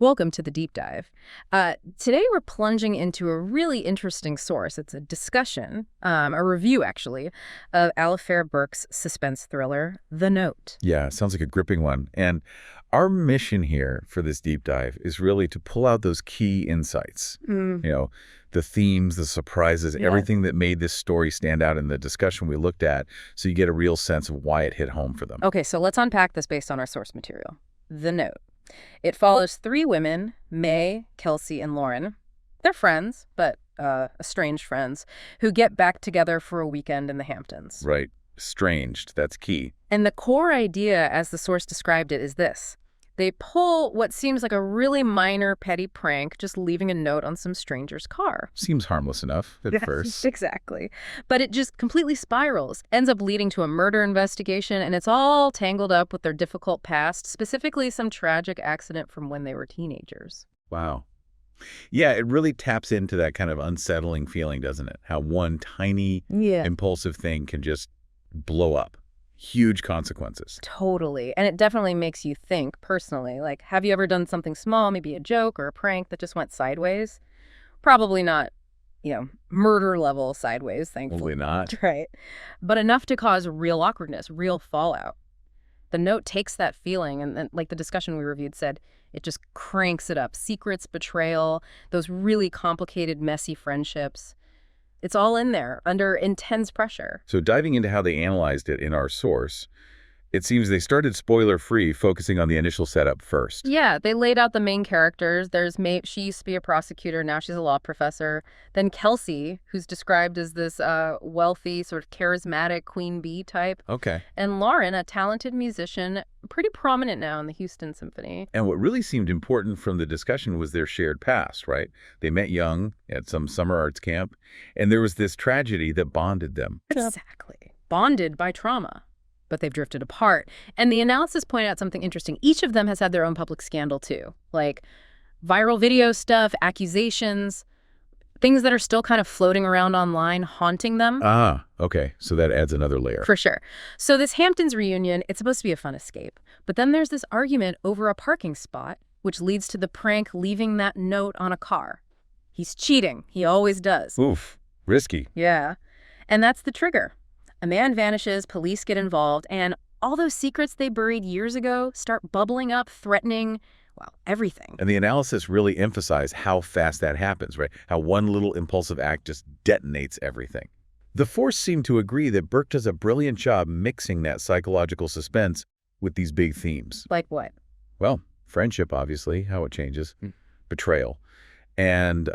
Welcome to the deep dive. Today we're plunging into a really interesting source. It's a discussion, a review actually, of Alafair Burke's suspense thriller, The Note. Yeah, sounds like a gripping one. And our mission here for this deep dive is really to pull out those key insights. The themes, the surprises, everything that made this story stand out in the discussion we looked at, so you get a real sense of why it hit home for them. Okay, so let's unpack this based on our source material. The Note. It follows three women, May, Kelsey, and Lauren. They're friends, but estranged friends, who get back together for a weekend in the Hamptons. Right. Estranged. That's key. And the core idea, as the source described it, is this. They pull what seems like a really minor, petty prank, just leaving a note on some stranger's car. Seems harmless enough at first. Exactly. But it just completely spirals, ends up leading to a murder investigation, and it's all tangled up with their difficult past, specifically some tragic accident from when they were teenagers. Wow. Yeah, it really taps into that kind of unsettling feeling, doesn't it? How one tiny, impulsive thing can just blow up. Huge consequences. Totally. And it definitely makes you think personally, like, have you ever done something small, maybe a joke or a prank that just went sideways? Probably not, murder level sideways, thankfully. Probably not. Right. But enough to cause real awkwardness, real fallout. The Note takes that feeling and like the discussion we reviewed said, it just cranks it up. Secrets, betrayal, those really complicated, messy friendships. It's all in there, under intense pressure. So diving into how they analyzed it in our source, it seems they started spoiler-free, focusing on the initial setup first. Yeah, they laid out the main characters. There's May, she used to be a prosecutor, now she's a law professor. Then Kelsey, who's described as this wealthy, sort of charismatic queen bee type. Okay. And Lauren, a talented musician, pretty prominent now in the Houston Symphony. And what really seemed important from the discussion was their shared past, right? They met young at some summer arts camp, and there was this tragedy that bonded them. Exactly. Bonded by trauma. But they've drifted apart. And the analysis pointed out something interesting. Each of them has had their own public scandal, too. Like viral video stuff, accusations, things that are still kind of floating around online, haunting them. Ah, okay. So that adds another layer. For sure. So this Hamptons reunion, it's supposed to be a fun escape. But then there's this argument over a parking spot, which leads to the prank leaving that note on a car. He's cheating. He always does. Oof. Risky. Yeah. And that's the trigger. A man vanishes, police get involved, and all those secrets they buried years ago start bubbling up, threatening, well, everything. And the analysis really emphasized how fast that happens, right? How one little impulsive act just detonates everything. The force seemed to agree that Burke does a brilliant job mixing that psychological suspense with these big themes. Like what? Well, friendship, obviously, how it changes, betrayal. And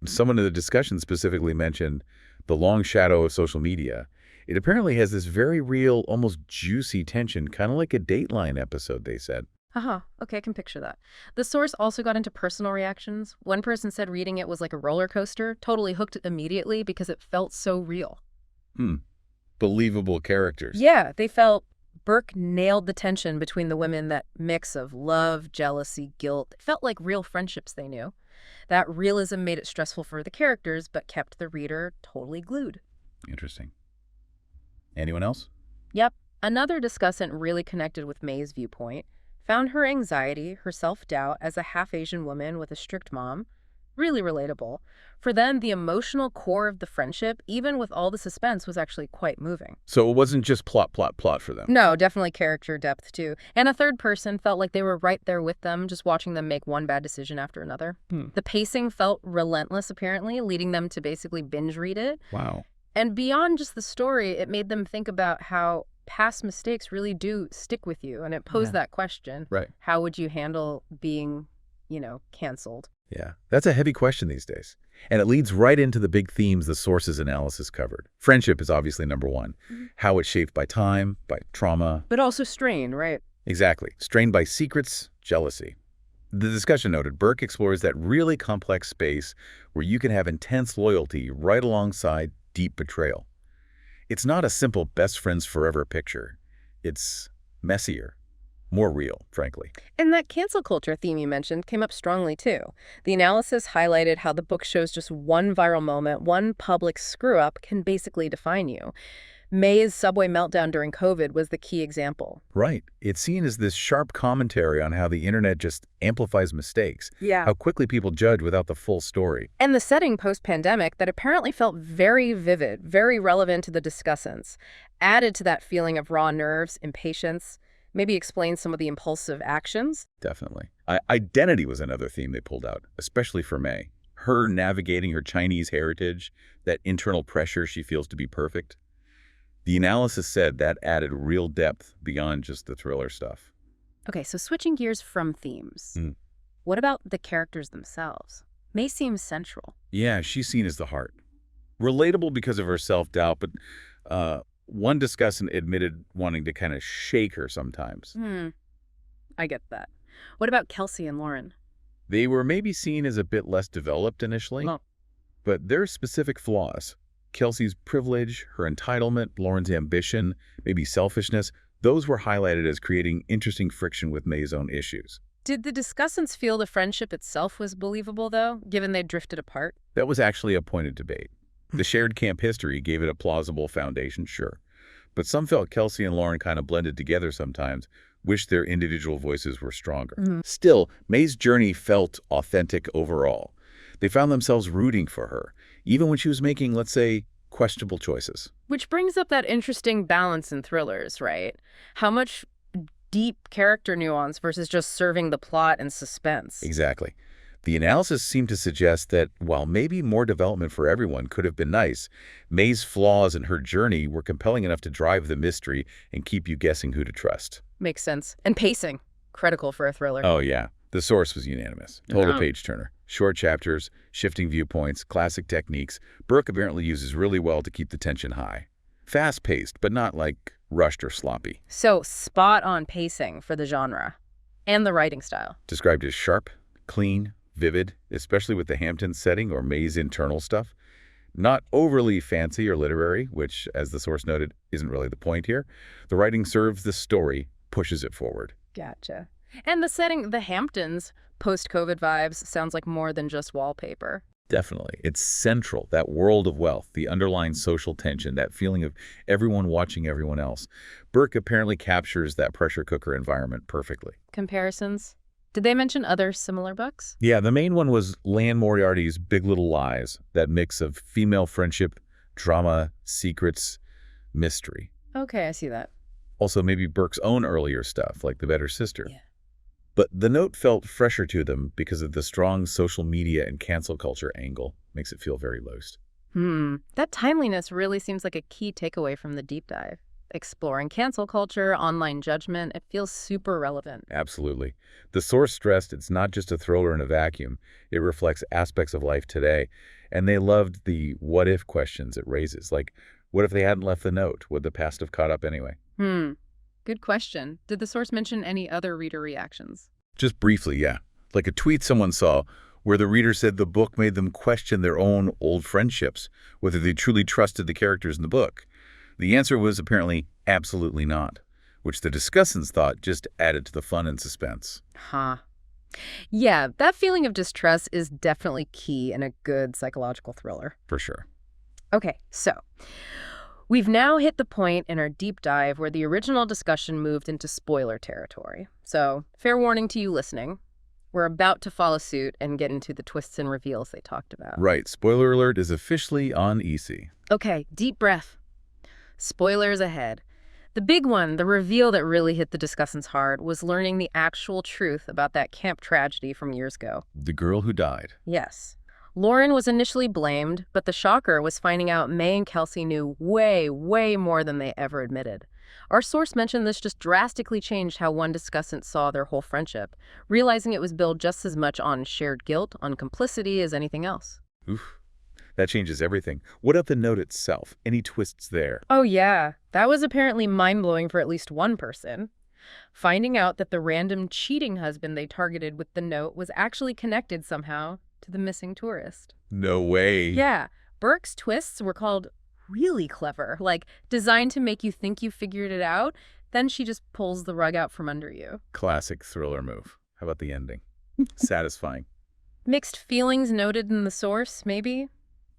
someone in the discussion specifically mentioned the long shadow of social media. It apparently has this very real, almost juicy tension, kind of like a Dateline episode, they said. Okay, I can picture that. The source also got into personal reactions. One person said reading it was like a roller coaster, totally hooked immediately because it felt so real. Believable characters. Yeah, they felt Burke nailed the tension between the women, that mix of love, jealousy, guilt. It felt like real friendships they knew. That realism made it stressful for the characters, but kept the reader totally glued. Interesting. Anyone else? Yep. Another discussant really connected with May's viewpoint, found her anxiety, her self-doubt as a half-Asian woman with a strict mom really relatable. For them, the emotional core of the friendship, even with all the suspense, was actually quite moving. So it wasn't just plot for them. No, definitely character depth, too. And a third person felt like they were right there with them, just watching them make one bad decision after another. The pacing felt relentless, apparently, leading them to basically binge read it. Wow. And beyond just the story, it made them think about how past mistakes really do stick with you. And it posed that question. Right. How would you handle being, canceled? Yeah, that's a heavy question these days. And it leads right into the big themes the source's analysis covered. Friendship is obviously number one. How it's shaped by time, by trauma. But also strain, right? Exactly. Strained by secrets, jealousy. The discussion noted Burke explores that really complex space where you can have intense loyalty right alongside deep betrayal. It's not a simple best friends forever picture. It's messier. More real, frankly. And that cancel culture theme you mentioned came up strongly, too. The analysis highlighted how the book shows just one viral moment, one public screw-up can basically define you. May's subway meltdown during COVID was the key example. Right. It's seen as this sharp commentary on how the internet just amplifies mistakes, Yeah. how quickly people judge without the full story. And the setting post-pandemic that apparently felt very vivid, very relevant to the discussants, added to that feeling of raw nerves, impatience, maybe explains some of the impulsive actions. Definitely. Identity was another theme they pulled out, especially for May. Her navigating her Chinese heritage, that internal pressure she feels to be perfect. The analysis said that added real depth beyond just the thriller stuff. Okay, so switching gears from themes. What about the characters themselves? May seems central. Yeah, she's seen as the heart. Relatable because of her self-doubt, but one discussant admitted wanting to kind of shake her sometimes. I get that. What about Kelsey and Lauren? They were maybe seen as a bit less developed initially, but there are specific flaws. Kelsey's privilege, her entitlement, Lauren's ambition, maybe selfishness, those were highlighted as creating interesting friction with May's own issues. Did the discussants feel the friendship itself was believable, though, given they drifted apart? That was actually a point of debate. The shared camp history gave it a plausible foundation, sure. But some felt Kelsey and Lauren kind of blended together sometimes, wished their individual voices were stronger. Still, May's journey felt authentic overall. They found themselves rooting for her, even when she was making, let's say, questionable choices. Which brings up that interesting balance in thrillers, right? How much deep character nuance versus just serving the plot and suspense. Exactly. The analysis seemed to suggest that while maybe more development for everyone could have been nice, May's flaws and her journey were compelling enough to drive the mystery and keep you guessing who to trust. Makes sense. And pacing, critical for a thriller. Oh, yeah. The source was unanimous. Total page-turner. Short chapters, shifting viewpoints, classic techniques. Burke apparently uses really well to keep the tension high. Fast-paced, but not, like, rushed or sloppy. So, spot-on pacing for the genre. And the writing style. Described as sharp, clean, vivid, especially with the Hamptons setting or May's internal stuff. Not overly fancy or literary, which, as the source noted, isn't really the point here. The writing serves the story, pushes it forward. Gotcha. And the setting, the Hamptons, post-COVID vibes, sounds like more than just wallpaper. Definitely. It's central, that world of wealth, the underlying social tension, that feeling of everyone watching everyone else. Burke apparently captures that pressure cooker environment perfectly. Comparisons? Did they mention other similar books? Yeah, the main one was Lan Moriarty's Big Little Lies, that mix of female friendship, drama, secrets, mystery. Okay, I see that. Also, maybe Burke's own earlier stuff, like The Better Sister. Yeah. But the note felt fresher to them because of the strong social media and cancel culture angle. Makes it feel very loose. That timeliness really seems like a key takeaway from the deep dive. Exploring cancel culture, online judgment, it feels super relevant. Absolutely. The source stressed it's not just a thriller in a vacuum. It reflects aspects of life today. And they loved the what-if questions it raises. Like, what if they hadn't left the note? Would the past have caught up anyway? Good question. Did the source mention any other reader reactions? Just briefly, yeah. Like a tweet someone saw where the reader said the book made them question their own old friendships, whether they truly trusted the characters in the book. The answer was apparently absolutely not, which the discussants thought just added to the fun and suspense. Yeah, that feeling of distrust is definitely key in a good psychological thriller. For sure. Okay, so we've now hit the point in our deep dive where the original discussion moved into spoiler territory. So, fair warning to you listening. We're about to follow suit and get into the twists and reveals they talked about. Right. Spoiler alert is officially on EC. Okay, deep breath. Spoilers ahead. The big one, the reveal that really hit the discussants hard, was learning the actual truth about that camp tragedy from years ago. The girl who died. Yes. Lauren was initially blamed, but the shocker was finding out May and Kelsey knew way, way more than they ever admitted. Our source mentioned this just drastically changed how one discussant saw their whole friendship, realizing it was built just as much on shared guilt, on complicity as anything else. Oof. That changes everything. What about the note itself? Any twists there? Oh yeah, that was apparently mind-blowing for at least one person. Finding out that the random cheating husband they targeted with the note was actually connected somehow to the missing tourist. No way. Yeah, Burke's twists were called really clever, like designed to make you think you figured it out, then she just pulls the rug out from under you. Classic thriller move. How about the ending? Satisfying. Mixed feelings noted in the source, maybe?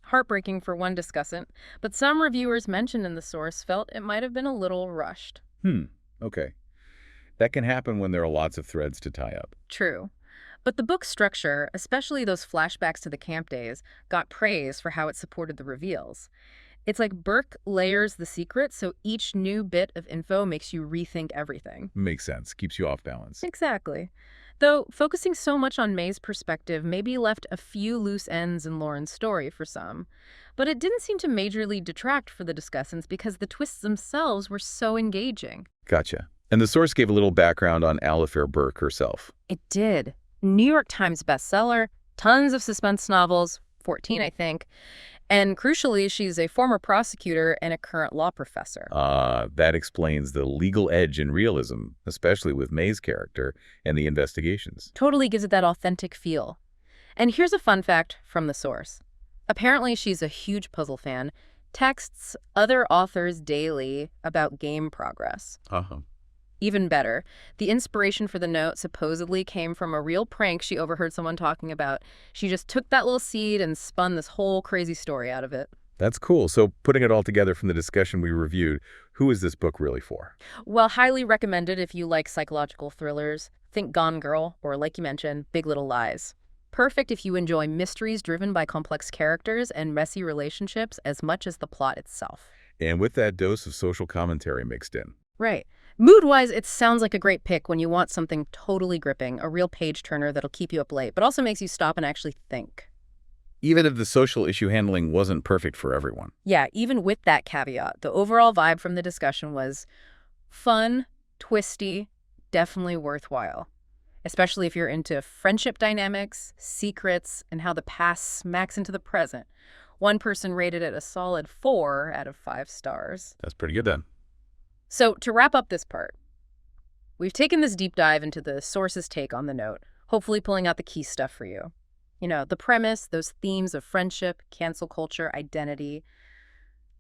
Heartbreaking for one discussant, but some reviewers mentioned in the source felt it might have been a little rushed. Okay. That can happen when there are lots of threads to tie up. True. But the book's structure, especially those flashbacks to the camp days, got praise for how it supported the reveals. It's like Burke layers the secret, so each new bit of info makes you rethink everything. Makes sense. Keeps you off balance. Exactly. Though focusing so much on May's perspective maybe left a few loose ends in Lauren's story for some. But it didn't seem to majorly detract for the discussants because the twists themselves were so engaging. Gotcha. And the source gave a little background on Alafair Burke herself. It did. New York Times bestseller, tons of suspense novels, 14 I think, and crucially, she's a former prosecutor and a current law professor. That explains the legal edge in realism, especially with May's character and the investigations. Totally gives it that authentic feel. And here's a fun fact from the source. Apparently, she's a huge puzzle fan, texts other authors daily about game progress. Even better, the inspiration for the note supposedly came from a real prank she overheard someone talking about. She just took that little seed and spun this whole crazy story out of it. That's cool. So putting it all together from the discussion we reviewed, who is this book really for? Well, highly recommended if you like psychological thrillers. Think Gone Girl, or like you mentioned, Big Little Lies. Perfect if you enjoy mysteries driven by complex characters and messy relationships as much as the plot itself. And with that dose of social commentary mixed in. Right. Mood-wise, it sounds like a great pick when you want something totally gripping, a real page-turner that'll keep you up late, but also makes you stop and actually think. Even if the social issue handling wasn't perfect for everyone. Yeah, even with that caveat, the overall vibe from the discussion was fun, twisty, definitely worthwhile. Especially if you're into friendship dynamics, secrets, and how the past smacks into the present. One person rated it a solid 4 out of 5 stars. That's pretty good then. So to wrap up this part, we've taken this deep dive into the source's take on the note, hopefully pulling out the key stuff for you. You know, the premise, those themes of friendship, cancel culture, identity,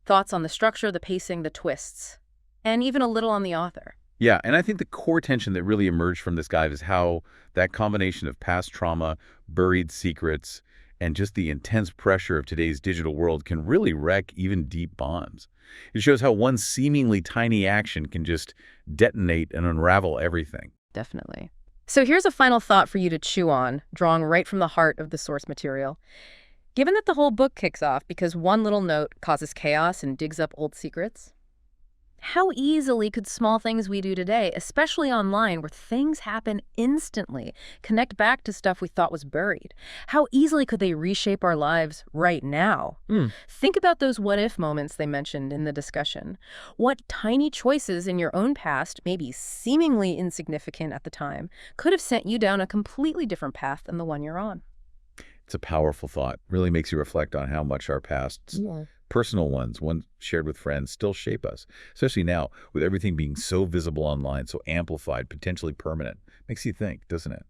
thoughts on the structure, the pacing, the twists, and even a little on the author. Yeah, and I think the core tension that really emerged from this guide is how that combination of past trauma, buried secrets, and just the intense pressure of today's digital world can really wreck even deep bonds. It shows how one seemingly tiny action can just detonate and unravel everything. Definitely. So here's a final thought for you to chew on, drawing right from the heart of the source material. Given that the whole book kicks off because one little note causes chaos and digs up old secrets, how easily could small things we do today, especially online where things happen instantly, connect back to stuff we thought was buried? How easily could they reshape our lives right now? Think about those what-if moments they mentioned in the discussion. What tiny choices in your own past, maybe seemingly insignificant at the time, could have sent you down a completely different path than the one you're on? It's a powerful thought. Really makes you reflect on how much our pasts, personal ones shared with friends, still shape us. Especially now, with everything being so visible online, so amplified, potentially permanent. Makes you think, doesn't it?